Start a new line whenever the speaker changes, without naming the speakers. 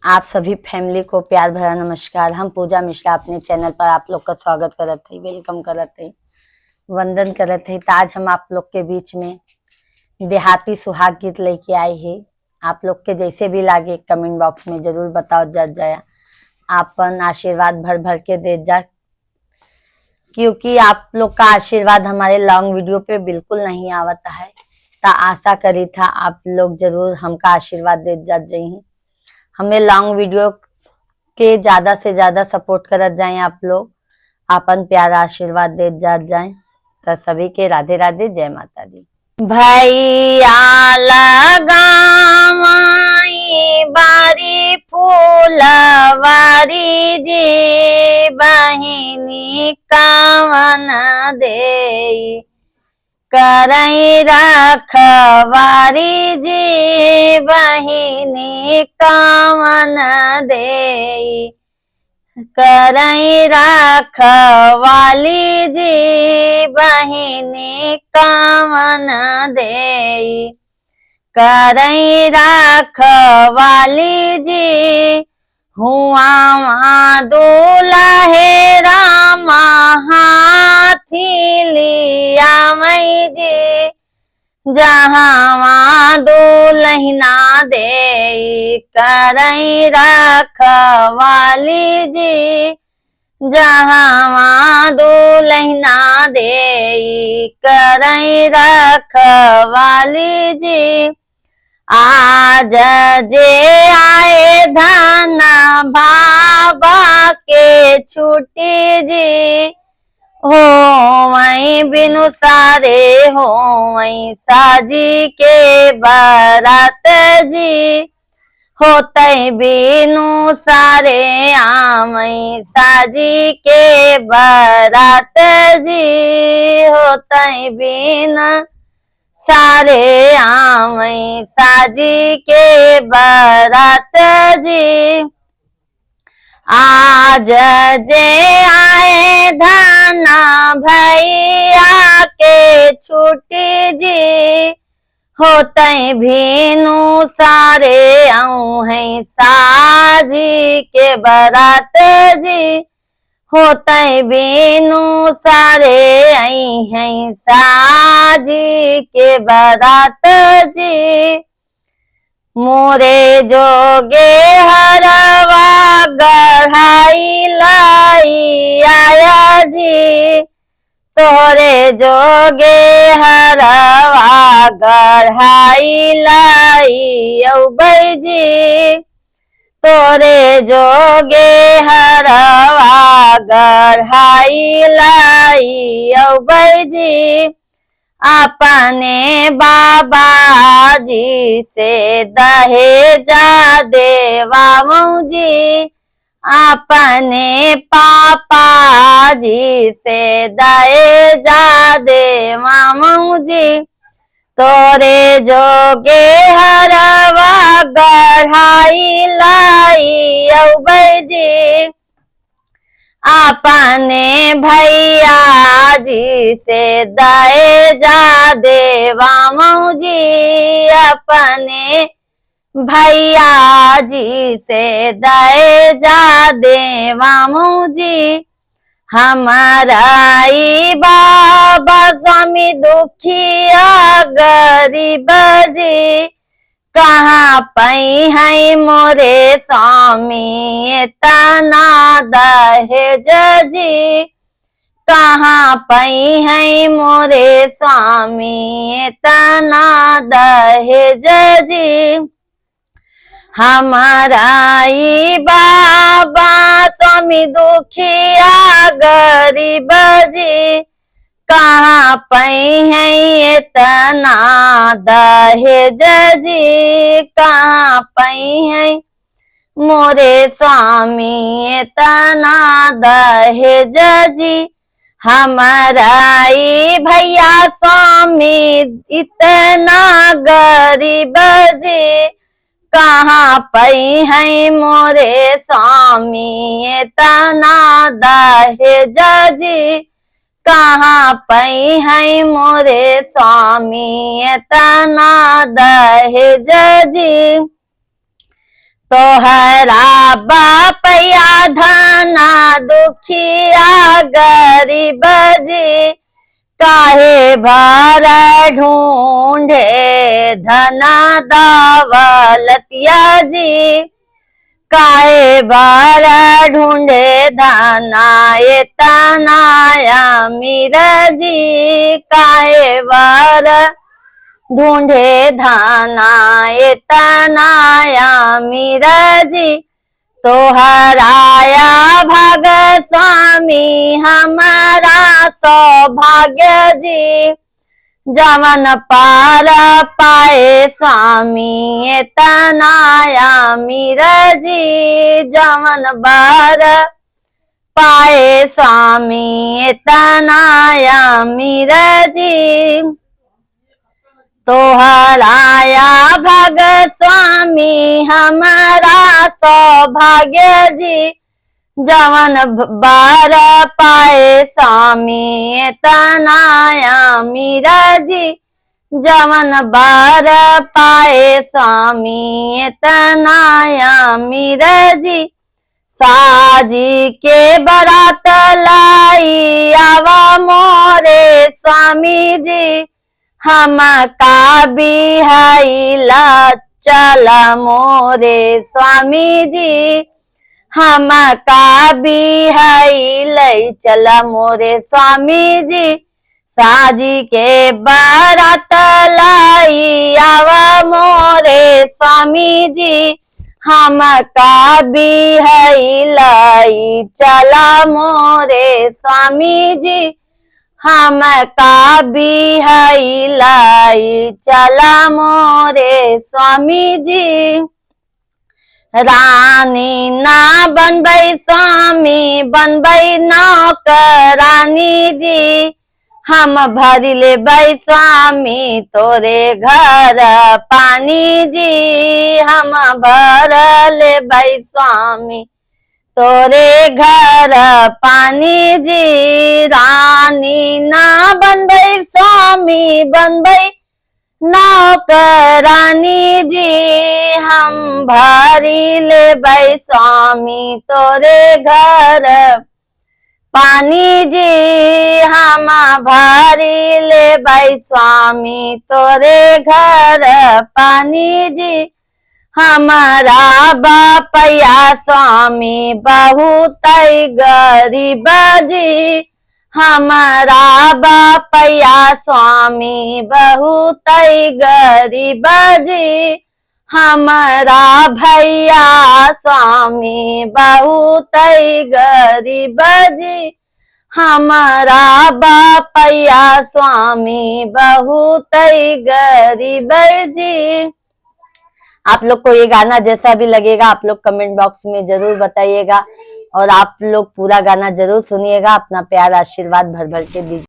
आप सभी फैमिली को प्यार भरा नमस्कार। हम पूजा मिश्रा अपने चैनल पर आप लोग का स्वागत करत हई, वेलकम करत हई, वंदन करत हई। तो आज हम आप लोग के बीच में देहाती सुहाग गीत लेके आए हैं। आप लोग के जैसे भी लागे कमेंट बॉक्स में जरूर बताओ जज जाया, आपन आशीर्वाद भर भर के दे जा, क्योंकि आप लोग का आशीर्वाद हमारे लॉन्ग वीडियो पे बिल्कुल नहीं आवता है। तो आशा करी था आप लोग जरूर हमका आशीर्वाद दे जा जाइए, हमें लॉन्ग वीडियो के ज्यादा से ज्यादा सपोर्ट करत जाए। आप लोग आपन प्यारा आशीर्वाद दे जा जाए। तो सभी के राधे राधे, जय माता दी। भैया लगावाई बारी फूलवारी जी, बहिनी कावन देई करई रखवारी जी, बहिनी कावन देई करई रखवाली जी, बहिनी कावन देई करई रखवाली जी। हुआ दूल्हे रामा हाथी लिया मई जी, जहाँ दुल्हना दे करई रखवाली जी, जहाँ दुल्हना दे करई रखवाली जी। आज जे आए धन भाबा के छुट्टी जी, हो वही बिनु सारे हो वही साजी के बारात जी, होते बिनु सारे आमई साजी के बारात जी, होते बिन सारे आमई साजी के बारात जी। आज जे आए धना भैया के छुट्टी जी, होते भीनु सारे आऊं हैं साजी के बारात जी, होते बीनु सारे आई हैं साजी के बारात जी। मोरे जोगे हरवा गढ़ाई लाई आया जी, तोरे जोगे हरवा गढ़ाई लाई औबई जी, तोरे जोगे हरवा गढ़ाई लाई औबई जी। अपने बाबा जी से दहेजा देवाऊं जी, अपने पापा जी से दहेजा देवाऊं जी, तोरे जोगे हरवा गढ़ाई लाई औबई जी। अपने भैया जी से दहेजा देवाऊं जी, अपने भैया जी से दहेजा देवाऊं जी। हमारा ई बाबा स्वामी दुखिया गरीब जी, कहाँ पई है मोरे स्वामी तना दहेज जी, कहाँ पई है मोरे स्वामी तना दहेज जी। हमारा ई बाबा स्वामी दुखिया गरीब जी, कहाँ पई है इतना दहेज जी, कहाँ पई है मोरे स्वामी इतना दहेज जी। हमारा ई भैया स्वामी इतना गरीब जी, कहाँ पई है मोरे स्वामी इतना दहेज जी, कहाँ पई है मोरे स्वामी इतना दहेज जी। तोहरा बापया धना दुखिया गरीब जी काहे भर ढूंढे धना दौलतिया जी काहे भर ढूंढे धना तनाया मीर जी काहे भर ढूंढे धना तनाया मीर जी तोहराया भाग स्वामी हमारा सौभाग्य जी जवन पार पाए स्वामी तनाया मीर जी जवन बार पाए स्वामी तनाया मीर जी तोहराया भाग स्वामी हमारा सौभाग्य जी जवन बार पाए स्वामी तनाया मीर जी जवन बार पाए स्वामी तनाया मीर जी साजी के बरात लाई आवा मोरे स्वामी जी हम का बिहाइला चला मोरे स्वामी जी हम का बिहाइला चला मोरे स्वामी जी साजी के बारात लाई आवा मोरे स्वामी जी हम का बिहाइला चला मोरे स्वामी जी हम का बिहाइला चला मोरे स्वामी जी रानी ना बनबै स्वामी बनबै नौकरानी जी हम भरी लेबै स्वामी तोरे घर पानी जी हम भर लेबै स्वामी तोरे घर पानी जी रानी ना बनबै स्वामी बनबै नौकरानी जी हम भरी लेबै स्वामी तोरे घर पानी जी हम भरी लेबै स्वामी तोरे घर पानी जी हमारा बापया स्वामी बहुत गरीब जी हमारा बापया स्वामी बहुत गरीब जी हमारा भैया स्वामी बहुत गरीब जी हमारा बापया स्वामी बहुत गरीब जी। आप लोग को ये गाना जैसा भी लगेगा आप लोग कमेंट बॉक्स में जरूर बताइएगा और आप लोग पूरा गाना जरूर सुनिएगा। अपना प्यार आशीर्वाद भर भर के दीजिए।